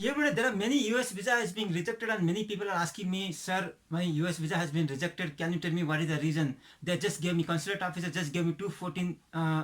Yeah, but there are many US visa is being rejected, and many people are asking me, sir, my US visa has been rejected. Can you tell me what is the reason? They just gave me, consulate officer just gave me 214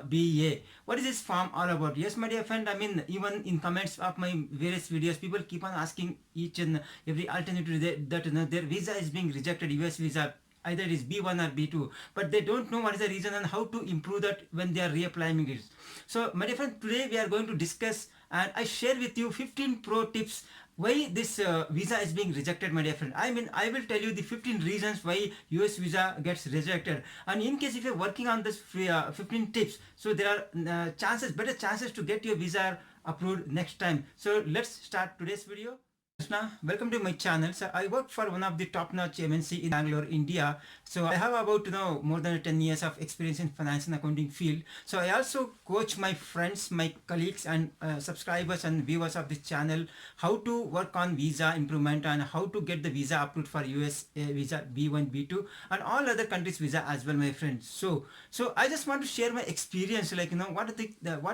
BA. What is this form all about? Yes, my dear friend. I mean, even in comments of my various videos, people keep on asking each and every alternative that their visa is being rejected. US visa, either it is B1 or B2, but they don't know what is the reason and how to improve that when they are reapplying it. So my dear friend, today we are going to discuss and I share with you 15 pro tips why this visa is being rejected, my dear friend. I mean, I will tell you the 15 reasons why US visa gets rejected, and in case if you're working on this 15 tips, so there are better chances to get your visa approved next time. So let's start today's video. Krishna, welcome to my channel. So I work for one of the top-notch MNC in Bangalore, India. So I have about more than 10 years of experience in finance and accounting field. So I also coach my friends, my colleagues, and subscribers and viewers of this channel how to work on visa improvement and how to get the visa approved for US visa B1, B2, and all other countries visa as well, my friends. So I just want to share my experience, like what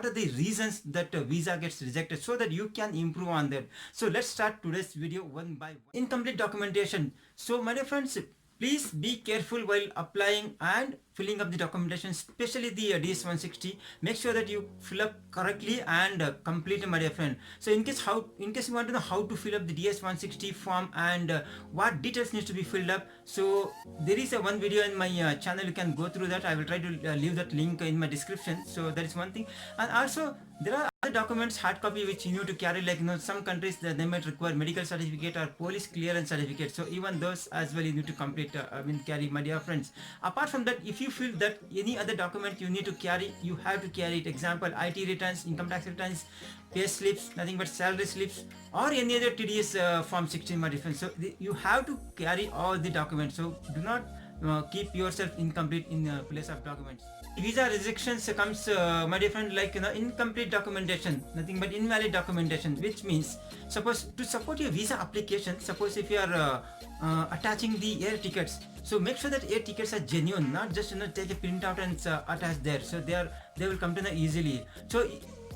are the reasons that visa gets rejected, so that you can improve on that. So let's start today's video one by one. Incomplete documentation. So my dear friends, please be careful while applying and filling up the documentation, especially the DS-160. Make sure that you fill up correctly and complete, my dear friend. So in case you want to know how to fill up the DS-160 form and what details needs to be filled up, so there is a one video in my channel. You can go through that. I will try to leave that link in my description. So that is one thing. And also there are other documents, hard copy, which you need to carry, like some countries they might require medical certificate or police clearance certificate. So even those as well you need to complete, carry, my dear friends. Apart from that, if you feel that any other document you need to carry, you have to carry it. Example, IT returns, income tax returns, pay slips, nothing but salary slips, or any other TDS form 16, my dear friends. So you have to carry all the documents. So do not keep yourself incomplete in place of documents. Visa rejections comes, my dear friend, like incomplete documentation, nothing but invalid documentation, which means, suppose to support your visa application, suppose if you are attaching the air tickets, so make sure that air tickets are genuine, not just take a printout and attach there. So they will come to know easily. So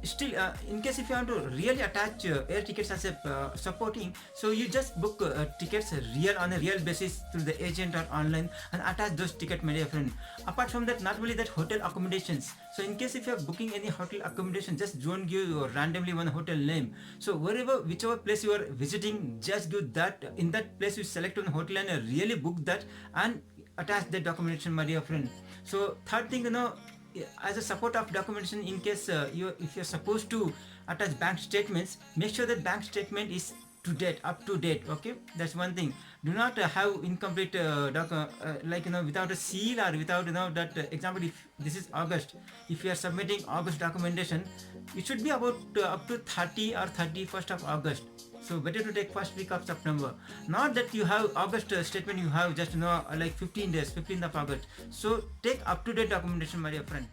still, in case if you want to really attach air tickets as a supporting, so you just book tickets on a real basis through the agent or online and attach those tickets, my dear friend. Apart from that, not only that, hotel accommodations. So in case if you are booking any hotel accommodation, just don't give randomly one hotel name. So whichever place you are visiting, just give that. In that place you select one hotel and really book that and attach that documentation, my dear friend. So third thing, as a support of documentation, in case if you're supposed to attach bank statements, make sure that bank statement is up to date. Okay, that's one thing. Do not have incomplete without a seal or without that example. If this is August, if you are submitting August documentation, it should be about up to 30 or 31st of August. So better to take first week of September. Not that you have August statement, you have just like 15 days, 15th of August. So take up to date documentation, my dear friend.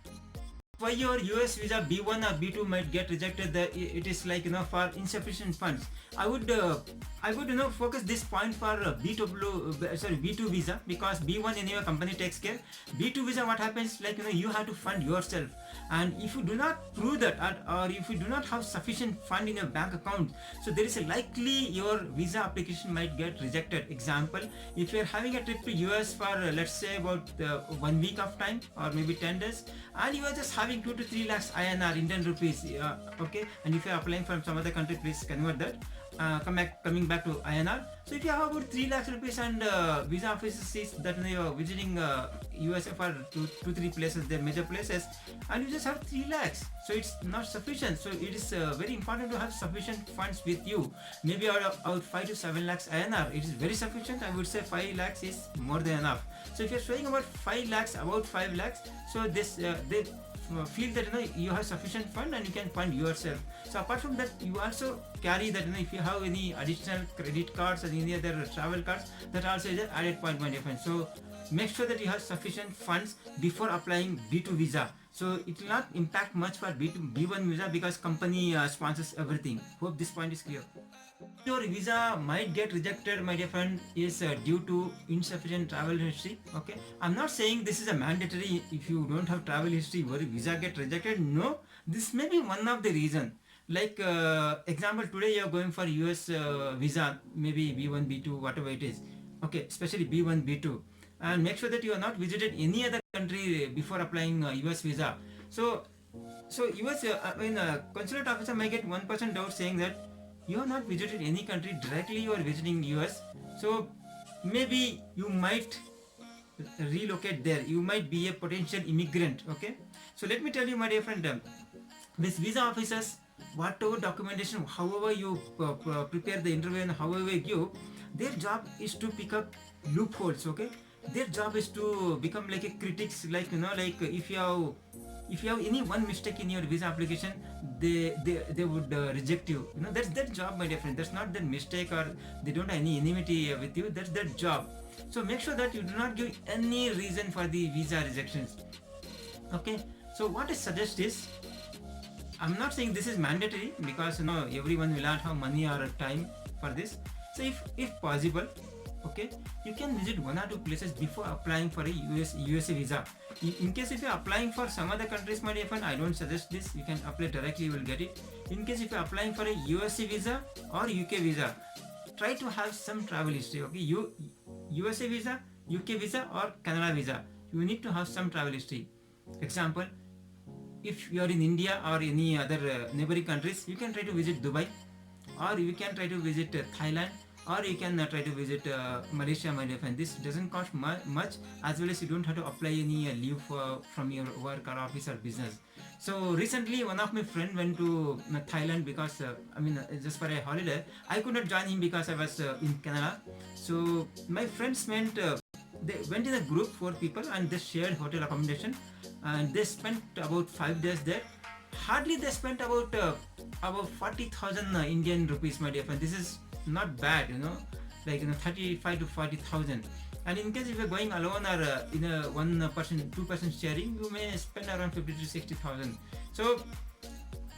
Why your US visa B1 or B2 might get rejected, it is like for insufficient funds. I would focus this point for B2 visa, because B1 in your company takes care. B2 visa, what happens, like you have to fund yourself, and if you do not prove that, or if you do not have sufficient fund in your bank account, so there is a likely your visa application might get rejected. Example, if you are having a trip to US for let's say about 1 week of time or maybe 10 days, and you are just having 2 to 3 lakhs INR, Indian rupees, okay, and if you are applying from some other country, please convert that. Coming back to INR. So if you have about 3 lakhs rupees and visa officer sees that you are visiting USA for 2-3 places, their major places, and you just have 3 lakhs, so it's not sufficient. So it is very important to have sufficient funds with you. Maybe out 5 to 7 lakhs INR, it is very sufficient. I would say 5 lakhs is more than enough. So if you're showing about 5 lakhs, about 5 lakhs, so this they feel that you have sufficient fund and you can fund yourself. So apart from that, you also carry that if you have any additional credit cards or any other travel cards, that also is an added point, my dear friend. So make sure that you have sufficient funds before applying B2 visa. So it will not impact much for B1 visa, because company sponsors everything. Hope this point is clear. Your visa might get rejected, my dear friend, is due to insufficient travel history. Okay, I'm not saying this is a mandatory. If you don't have travel history, your visa get rejected. No, this may be one of the reason. Like example, today you're going for US visa, maybe B1 B2 whatever it is, okay, especially B1 B2, and make sure that you are not visited any other country before applying US visa. So US consulate officer may get 1% doubt saying that you have not visited any country directly, you are visiting US. So maybe you might relocate there, you might be a potential immigrant. Okay, so let me tell you, my dear friend, these visa officers, whatever documentation, however you prepare the interview and however you give, their job is to pick up loopholes. Okay, their job is to become like a critics, like like if you have any one mistake in your visa application, they would reject you. That's their job, my dear friend. That's not their mistake, or they don't have any enmity with you. That's their job. So make sure that you do not give any reason for the visa rejections. Okay, so what I suggest is, I'm not saying this is mandatory, because everyone will not have money or time for this. So if possible, okay, you can visit one or two places before applying for a USA visa. In case if you're applying for some other countries, my dear friend, I don't suggest this. You can apply directly, you will get it. In case if you're applying for a USA visa or UK visa, try to have some travel history. Okay, USA visa, UK visa or Canada visa, you need to have some travel history. Example, if you are in India or any other neighboring countries, you can try to visit Dubai, or you can try to visit Thailand, or you can try to visit Malaysia, my dear friend. This doesn't cost much, as well as you don't have to apply any leave from your work or office or business. So recently one of my friend went to Thailand because just for a holiday. I could not join him because I was in Canada. So my friends they went in a group, 4 people, and they shared hotel accommodation, and they spent about 5 days there. Hardly they spent about 40,000 Indian rupees, my dear friend. This is not bad, like 35 to 40,000. And in case if you're going alone or in a 1% 2% sharing, you may spend around 50 to 60,000. So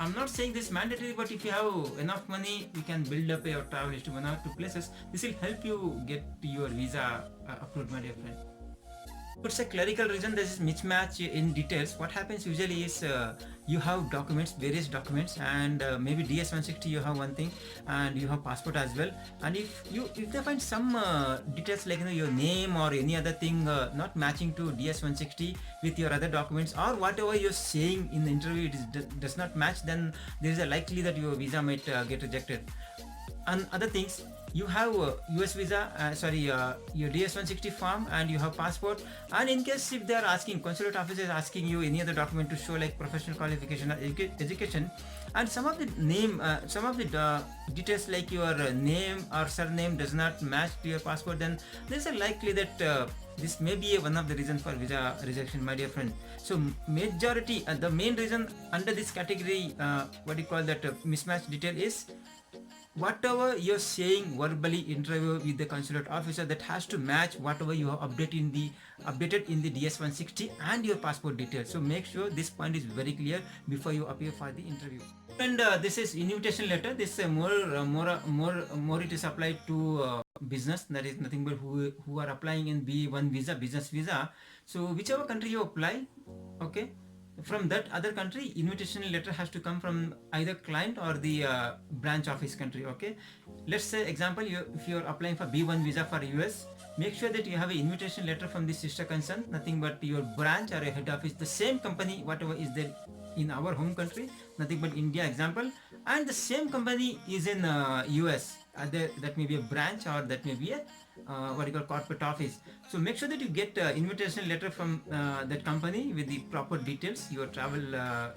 I'm not saying this mandatory, but if you have enough money, you can build up your travel list to 1 or 2 places. This will help you get your visa approved, my dear friend. It's a clerical reason. There is mismatch in details. What happens usually is you have documents, various documents, and maybe DS-160 you have one thing, and you have passport as well. And if they find some details like your name or any other thing not matching to DS-160 with your other documents, or whatever you're saying in the interview does not match, then there is a likely that your visa might get rejected. And other things, you have US visa, your DS-160 form, and you have passport. And in case if they are asking, consulate officer is asking you any other document to show like professional qualification or education, and some of the details like your name or surname does not match to your passport, then there is a likely that this may be one of the reasons for visa rejection, my dear friend. So majority, the main reason under this category, what you call that mismatch detail, is whatever you're saying verbally interview with the consulate officer, that has to match whatever you have updated in the DS-160 and your passport details. So make sure this point is very clear before you appear for the interview. And this is invitation letter. This more it is applied to business. That is nothing but who are applying in B1 visa, business visa. So whichever country you apply, okay, from that other country, invitation letter has to come from either client or the branch office country. Okay, let's say example, if you're applying for B1 visa for US, make sure that you have an invitation letter from the sister concern, nothing but your branch or your head office, the same company whatever is there in our home country, nothing but India example, and the same company is in US. That may be a branch, or that may be a what you call corporate office. So make sure that you get invitation letter from that company with the proper details, your travel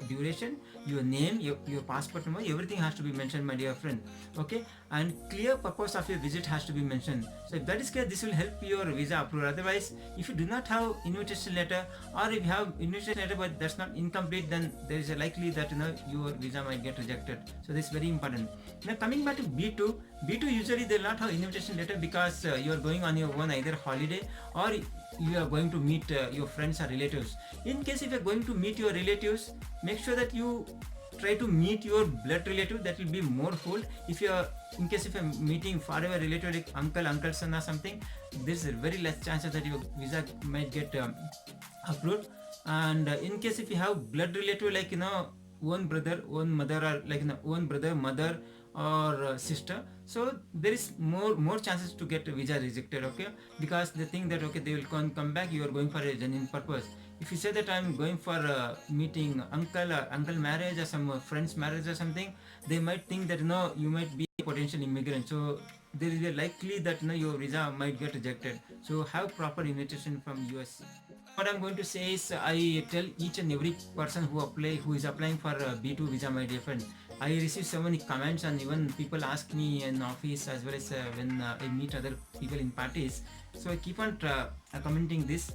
duration, your name, your passport number, everything has to be mentioned, my dear friend. Okay, and clear purpose of your visit has to be mentioned. So if that is clear, this will help your visa approval. Otherwise, if you do not have invitation letter, or if you have invitation letter but that's not incomplete, then there is a likely that your visa might get rejected. So this is very important. Now coming back to B2 usually they will not have invitation letter, because you are going on your own, either holiday or you are going to meet your friends or relatives. In case if you are going to meet your relatives, make sure that you try to meet your blood relative. That will be more full. If you are, in case if you are meeting forever relative like uncle son or something, there is a very less chances that your visa might get approved. And in case if you have blood relative like own brother, own mother, or like own brother, mother, or sister. So there is more chances to get visa rejected, okay, because they think that okay, they will come back, you are going for a genuine purpose. If you say that I'm going for a meeting uncle marriage or some friend's marriage or something, they might think that no, you might be a potential immigrant, so there is a likely that no, your visa might get rejected. So have proper invitation from US. What I'm going to say is I tell each and every person who is applying for a B2 visa, my dear friend. I receive so many comments, and even people ask me in office as well as when I meet other people in parties. So I keep on commenting this.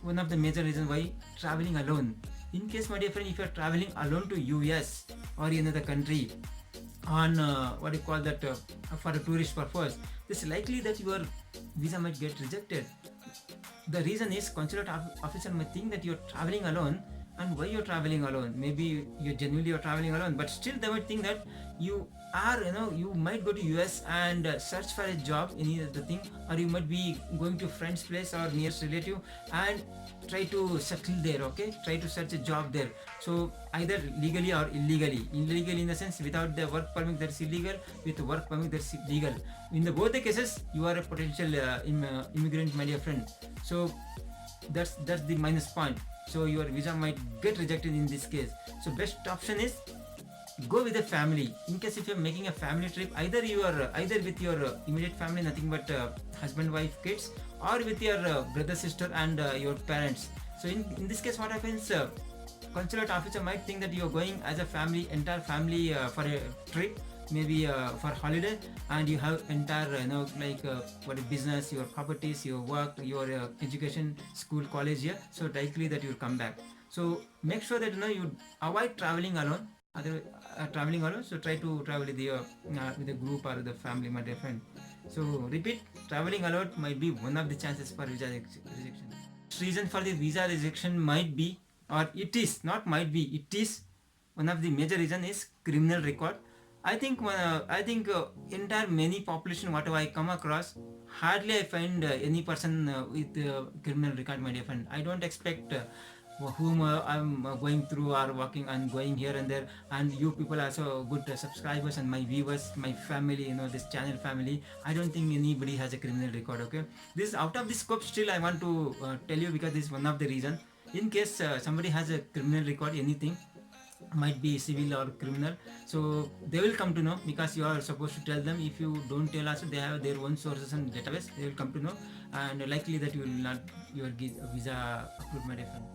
One of the major reasons why traveling alone. In case, my dear friend, if you are traveling alone to US or another country on what you call that for a tourist purpose, it's likely that your visa might get rejected. The reason is consulate officer might think that you're traveling alone, and why you're traveling alone. Maybe you're traveling alone, but still they might think that you are, you might go to US and search for a job, any other thing, or you might be going to friend's place or nearest relative and try to settle there, okay, try to search a job there. So either legally or illegally. Illegal in the sense without the work permit, that's illegal. With work permit, that's legal. In the both the cases, you are a potential immigrant, my dear friend. So that's the minus point. So your visa might get rejected in this case. So best option is go with a family. In case if you're making a family trip, either with your immediate family, nothing but husband, wife, kids, or with your brother, sister, and your parents. So in this case, what happens, consulate officer might think that you're going as a family, entire family, for a trip, maybe for holiday, and you have entire what business, your properties, your work, your education, school, college here. So likely that you'll come back. So make sure that you avoid traveling alone. Traveling alone, so try to travel with a group or the family, my dear friend. So repeat, traveling alone might be one of the chances for visa rejection. Reason for the visa rejection might be, or it is not might be, it is one of the major reason is criminal record. I think entire many population whatever I come across, hardly I find any person with criminal record, my dear friend. I don't expect whom I'm going through or walking and going here and there, and you people are so good subscribers and my viewers, my family, this channel family. I don't think anybody has a criminal record, okay. This is out of the scope, still I want to tell you, because this is one of the reason. In case somebody has a criminal record, anything, might be civil or criminal, so they will come to know, because you are supposed to tell them. If you don't tell also, they have their own sources and database, they will come to know, and likely that you will not your visa approved, my dear friend.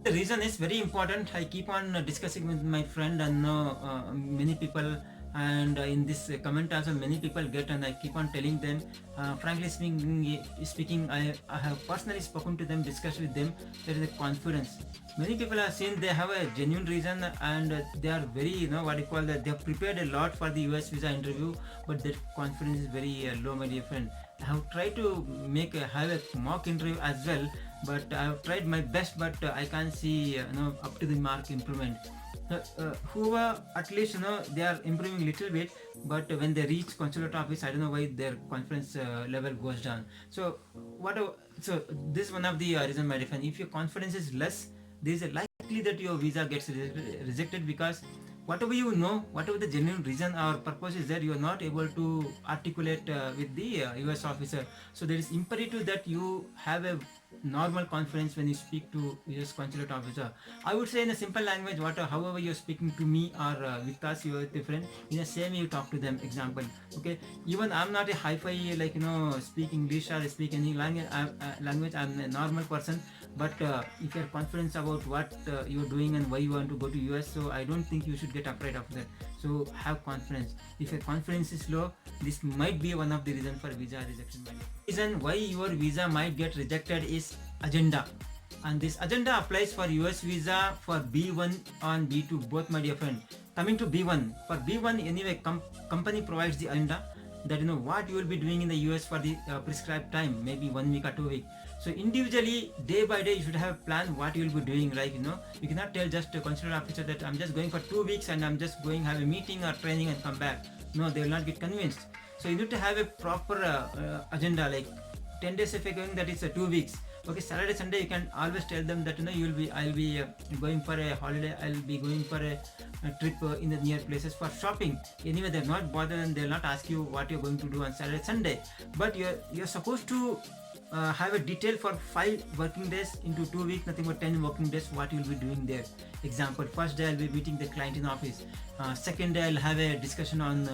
The reason is very important. I keep on discussing with my friend and many people, and in this comment also many people get, and I keep on telling them, frankly speaking, I have personally spoken to them, discussed with them. There is a confidence. Many people have seen they have a genuine reason, and they are very, what you call that, they have prepared a lot for the US visa interview, but their confidence is very low, my dear friend. I have tried to have a mock interview as well, but I have tried my best, but I can't see up to the mark improvement. Who at least they are improving little bit, but when they reach consulate office, I don't know why their confidence level goes down. So so this is one of the reason, my friend. If your confidence is less, there is a likely that your visa gets rejected, because whatever whatever the genuine reason or purpose is there, you are not able to articulate with the US officer. So there is imperative that you have a normal confidence when you speak to US consulate officer. I would say in a simple language, however you're speaking to me or with us, you're different. In the same you talk to them. Example, okay. Even I'm not a hi-fi speak English or speak any language. I'm a normal person. But if you're confident about what you're doing and why you want to go to US, so I don't think you should get afraid of that. So have confidence. If your confidence is low, this might be one of the reasons for visa rejection. Reason why your visa might get rejected is agenda, and this agenda applies for US visa for B1 and B2 both, my dear friend. Coming to B1, for B1 anyway, company provides the agenda that what you will be doing in the US for the prescribed time, maybe 1 week or 2 weeks. So individually, day by day, you should have a plan what you will be doing. Like you cannot tell just a consulate officer that I'm just going for 2 weeks and I'm just going have a meeting or training and come back. No, they will not get convinced. So you need to have a proper agenda, like 10 days if you're going, that is 2 weeks. Okay, Saturday Sunday you can always tell them that I'll be going for a holiday, I'll be going for a trip in the near places for shopping. Anyway, they're not bothered and they'll not ask you what you're going to do on Saturday Sunday. But you're supposed to have a detail for 5 working days into 2 weeks, nothing but 10 working days, what you'll be doing there. Example, first day I'll be meeting the client in office. Second day I'll have a discussion on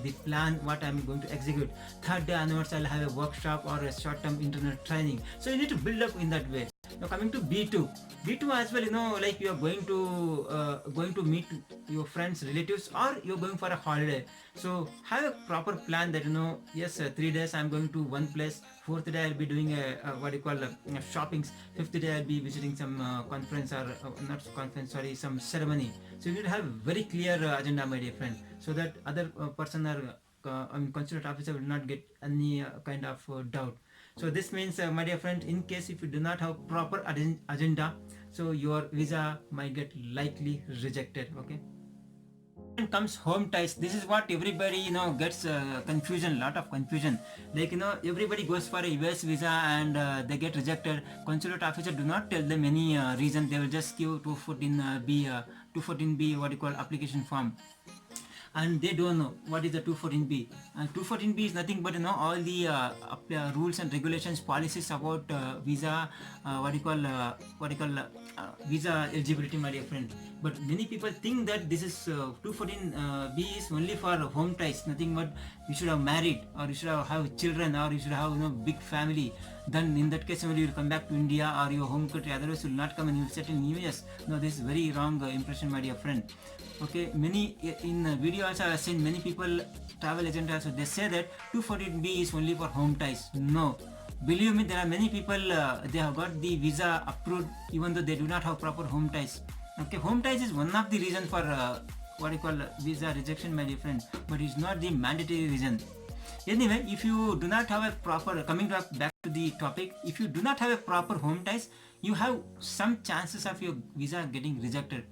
the plan, what I'm going to execute. Third day onwards I'll have a workshop or a short-term internet training. So you need to build up in that way. Now coming to B2 as well, like you're going to meet your friends, relatives, or you're going for a holiday. So have a proper plan that yes, 3 days I'm going to one place, fourth day I'll be doing a shoppings, fifth day I'll be visiting some conference or not conference, sorry, some ceremony. So you need to have very clear agenda, my dear friend, so that other person or consulate officer will not get any kind of doubt. So this means, my dear friend, in case if you do not have proper agenda, so your visa might get likely rejected. Okay. Then comes home ties. This is what everybody gets confusion, lot of confusion. Like everybody goes for a US visa and they get rejected. Consulate officer do not tell them any reason. They will just give 214B what you call application form, and they don't know what is the 214B. And 214B is nothing but all the rules and regulations, policies about visa, visa eligibility, my dear friend. But many people think that this is 214B is only for home ties, nothing but you should have married, or you should have children, or you should have big family. Then in that case only you will come back to India or your home country, otherwise you will not come and you will settle in US. No, this is very wrong impression, my dear friend. Okay, many in video also I have seen many people, travel agent also, they say that 214B is only for home ties. No, believe me, there are many people they have got the visa approved even though they do not have proper home ties. Okay, home ties is one of the reason for visa rejection, my dear friend, but it's not the mandatory reason. Anyway, if you do not have a proper, coming back to the topic, if you do not have a proper home ties, you have some chances of your visa getting rejected.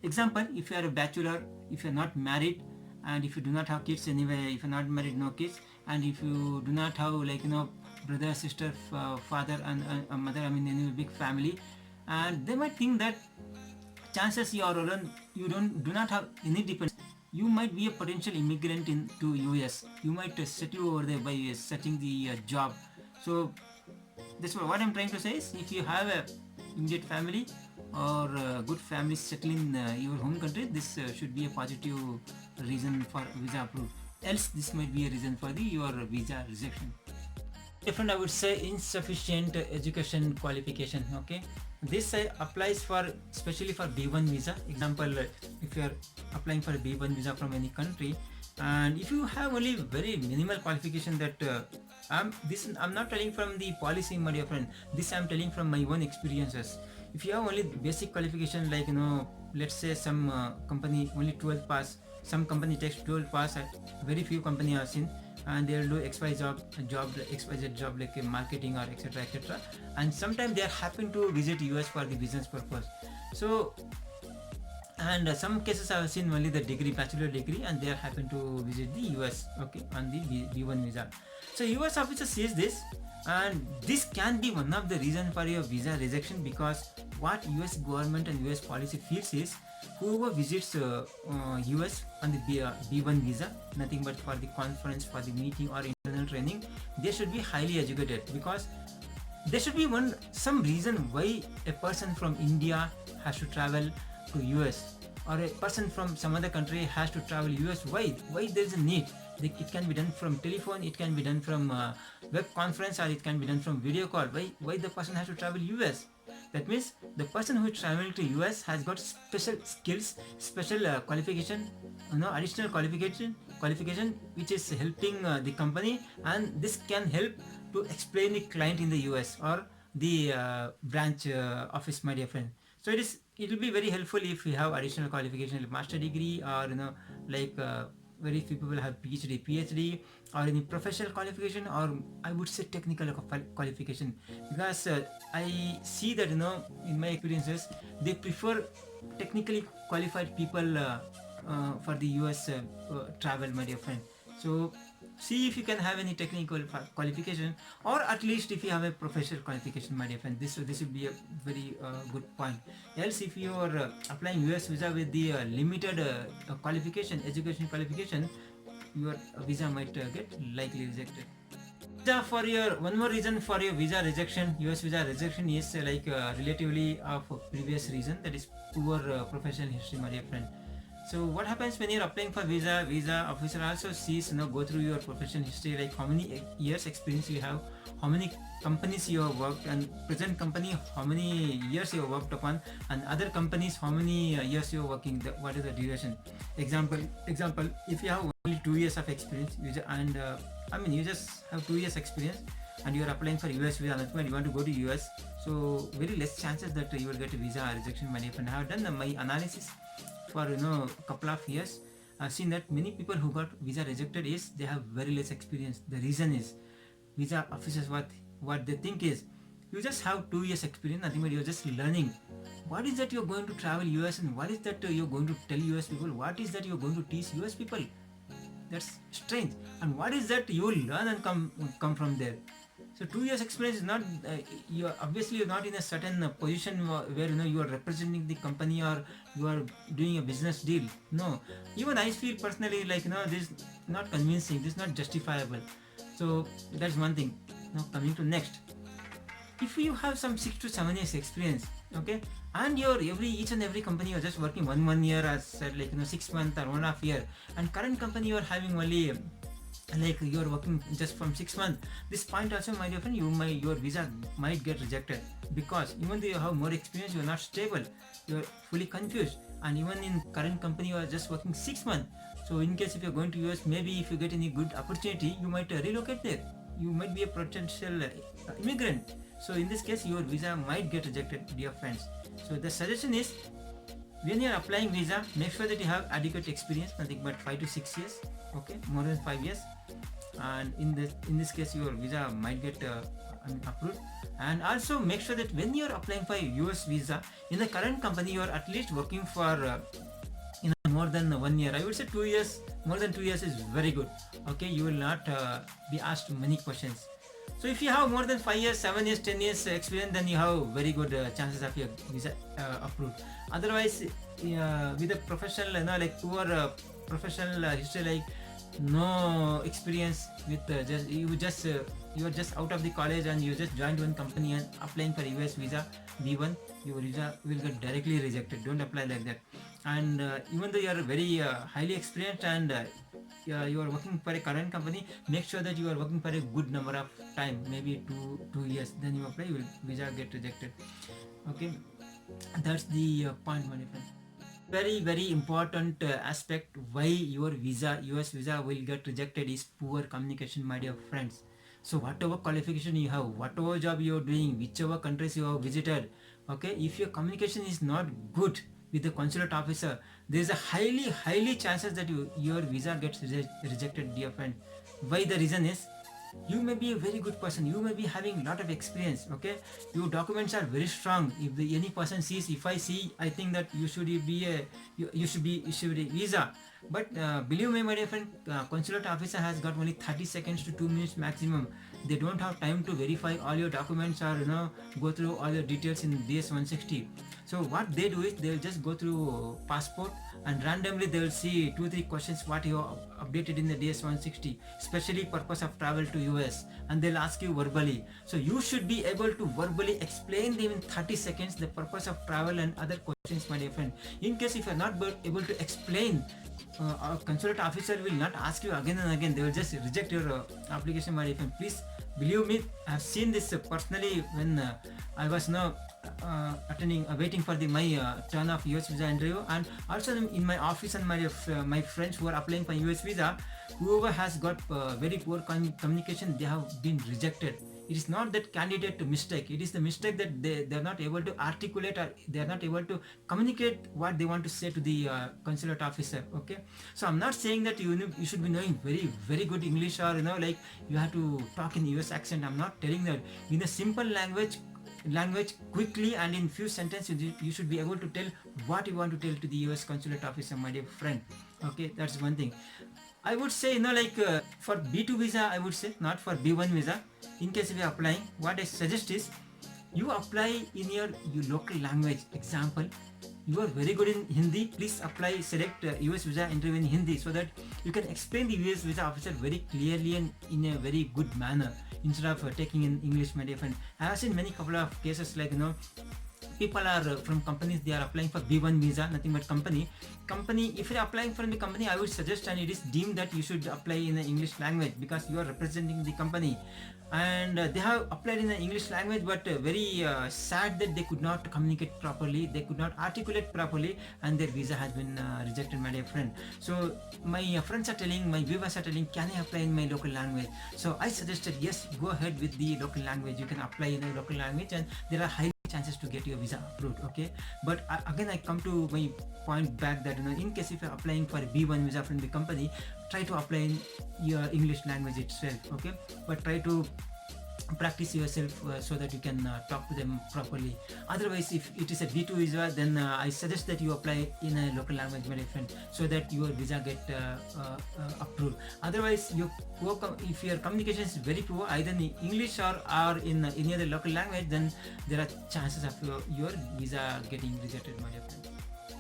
Example, if you are a bachelor, if you are not married, and if you do not have kids, anyway, if you are not married, no kids, and if you do not have brother, sister, father and mother, any big family, and they might think that chances you are alone, you do not have any dependence. You might be a potential immigrant into US. You might settle over there by setting the job. So that's what I'm trying to say is, if you have a immediate family or good family settle in your home country, this should be a positive reason for visa approval. Else this might be a reason for your visa rejection. Different, I would say, insufficient education qualification. Okay, this applies for especially for B1 visa. Example, if you are applying for a B1 visa from any country, and if you have only very minimal qualification, that I'm not telling from the policy, my dear friend, this I'm telling from my own experiences. If you have only basic qualification, like let's say some company only 12 pass, some company takes 12 pass, very few company are seen, and they'll do XYZ job like marketing or etc, and sometimes they are happen to visit US for the business purpose. So, and some cases I have seen only the degree, bachelor degree, and they are happen to visit the US, okay, on the B1 visa. So US officer sees this, and this can be one of the reason for your visa rejection, because what US government and US policy feels is, whoever visits US on the B1 visa, nothing but for the conference, for the meeting or internal training, they should be highly educated, because there should be some reason why a person from India has to travel to US, or a person from some other country has to travel US. Why there is a need? It can be done from telephone, it can be done from web conference, or it can be done from video call. Why the person has to travel US? That means the person who is traveling to US has got special skills, special qualification, additional qualification which is helping the company, and this can help to explain the client in the US or the branch office, my dear friend. So it will be very helpful if you have additional qualification like master degree, or very few people have PhD, or any professional qualification, or I would say technical qualification, because I see that in my experiences they prefer technically qualified people for the US travel, my dear friend. So see if you can have any technical qualification, or at least if you have a professional qualification, my dear friend. This would be a very good point. Else, if you are applying US visa with the limited qualification, education qualification, your visa might get likely rejected. Visa for your one more reason for your visa rejection, US visa rejection is relatively of a previous reason, that is poor professional history, my dear friend. So what happens when you're applying for visa officer also sees, go through your professional history, like how many years experience you have, how many companies you have worked, and present company how many years you have worked upon, and other companies how many years you are working, what is the duration. Example, if you have only 2 years of experience, and you just have 2 years experience, and you are applying for US visa, and you want to go to US, so very less chances that you will get a visa rejection, my dear friend. I have done my analysis for couple of years. I've seen that many people who got visa rejected is they have very less experience. The reason is visa officers, what they think is, you just have 2 years experience, nothing but you're just learning. What is that you're going to travel US, and what is that you're going to tell US people? What is that you're going to teach US people? That's strange. And what is that you will learn and come from there? So 2 years experience is not, you are obviously you're not in a certain position where you are representing the company, or you are doing a business deal. No, even I feel personally like this is not convincing, this is not justifiable. So that's one thing. Now coming to next, if you have some 6 to 7 years experience, okay, and each and every company you're just working one year, as said, 6 months or 1.5 year, and current company you're having only you're working just from 6 months, this point also, my dear friend, your visa might get rejected, because even though you have more experience, you're not stable, you're fully confused, and even in current company you are just working 6 months. So in case if you're going to US, maybe if you get any good opportunity, you might relocate there, you might be a potential immigrant. So in this case your visa might get rejected, dear friends. So the suggestion is, when you are applying visa, make sure that you have adequate experience, nothing but 5 to 6 years, okay, more than 5 years, and in this case your visa might get approved. And also make sure that when you are applying for a US visa, in the current company you are at least working for more than 1 year. I would say 2 years, more than 2 years is very good, okay. You will not be asked many questions. So if you have more than 5 years, 7 years, 10 years experience, then you have very good chances of your visa approved. Otherwise, with a professional, poor professional history, like no experience, with you are just out of the college and you just joined one company and applying for US visa B1, your visa will get directly rejected. Don't apply like that. And even though you are very highly experienced, and you are working for a current company, make sure that you are working for a good number of time, maybe 2 years, then you apply, your visa get rejected, okay. That's the point, my friend. Very important aspect why your US visa will get rejected is poor communication, my dear friends. So whatever qualification you have, whatever job you are doing, whichever countries you have visited, okay, if your communication is not good with the consulate officer, there is a highly chances that your visa gets rejected, dear friend. Why? The reason is, you may be a very good person, you may be having a lot of experience, okay, your documents are very strong. If any person sees, if I see, I think that you should be you should be issued a visa. But believe me, my dear friend, consulate officer has got only 30 seconds to 2 minutes maximum. They don't have time to verify all your documents, or go through all your details in DS-160. So what they do is, they'll just go through passport, and randomly they will see 2-3 questions what you have updated in the DS-160, especially purpose of travel to US, and they'll ask you verbally. So you should be able to verbally explain them in 30 seconds the purpose of travel and other questions, my dear friend. In case if you're not able to explain, a consulate officer will not ask you again and again, they will just reject your application, my dear friend. Please believe me, I have seen this personally when I was waiting for my turn of US visa interview, and also in my office, and my friends who are applying for US visa, whoever has got very poor communication, they have been rejected. It is not that candidate mistake, it is the mistake that they are not able to articulate, or they are not able to communicate what they want to say to the consulate officer, okay. So I'm not saying that you should be knowing very good English, or you have to talk in US accent. I'm not telling that. In a simple language quickly, and in few sentences, you should be able to tell what you want to tell to the US consulate officer, my dear friend, okay. That's one thing. I would say, like for B2 visa, I would say, not for B1 visa. In case if you are applying, what I suggest is you apply in your local language. Example, you are very good in Hindi, please apply, select US visa interview in Hindi, so that you can explain the US visa officer very clearly and in a very good manner, instead of taking in English, my dear friend. I have seen many couple of cases, like people are from companies, they are applying for B1 visa, nothing but company. If you're applying for the company, I would suggest, and it is deemed that you should apply in the English language, because you are representing the company. And they have applied in the English language, but very sad that they could not communicate properly, they could not articulate properly, and their visa has been rejected, my dear friend. So my friends are telling, my viewers are telling, can I apply in my local language? So I suggested, yes, go ahead with the local language. You can apply in the local language, and there are high chances to get your visa approved. Okay, but again I come to my point back that in case if you're applying for a B1 visa from the company, try to apply in your English language itself. Okay, but try to practice yourself so that you can talk to them properly. Otherwise, if it is a B2 visa, then I suggest that you apply in a local language, my friend, so that your visa get approved. Otherwise, if your communication is very poor, either in English or in any other local language, then there are chances of your visa getting rejected, my friend.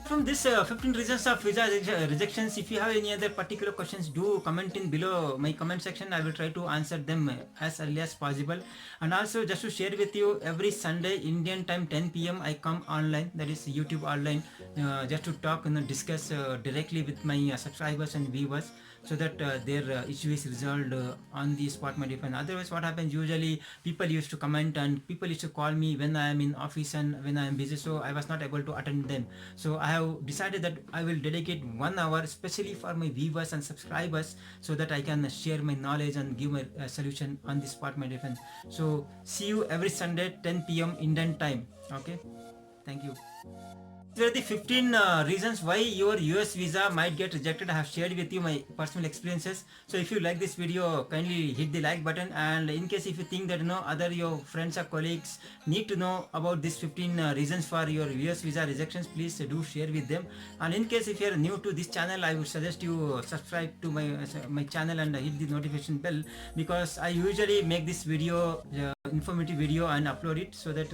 From this 15 reasons of visa rejections, if you have any other particular questions, do comment in below my comment section. I will try to answer them as early as possible. And also, just to share with you, every Sunday Indian time 10 p.m. I come online, that is YouTube online, just to talk and discuss directly with my subscribers and viewers, so that their issue is resolved on the spot, my friend. Otherwise, what happens usually, people used to comment and people used to call me when I am in office and when I am busy, so I was not able to attend them. So I have decided that I will dedicate 1 hour especially for my viewers and subscribers, so that I can share my knowledge and give my solution on the spot, my friend. So see you every Sunday 10 p.m. Indian time. Okay, thank you. These were the 15 reasons why your US visa might get rejected. I have shared with you my personal experiences. So if you like this video, kindly hit the like button, and in case if you think that other your friends or colleagues need to know about these 15 reasons for your US visa rejections, please do share with them. And in case if you are new to this channel, I would suggest you subscribe to my channel and hit the notification bell, because I usually make this video informative video and upload it, so that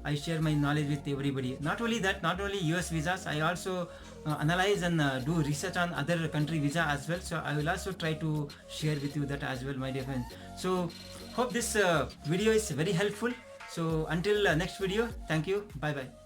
I share my knowledge with everybody. Not only that, not only US visas, I also analyze and do research on other country visa as well. So I will also try to share with you that as well, my dear friend. So hope this video is very helpful. So until next video, thank you. Bye bye.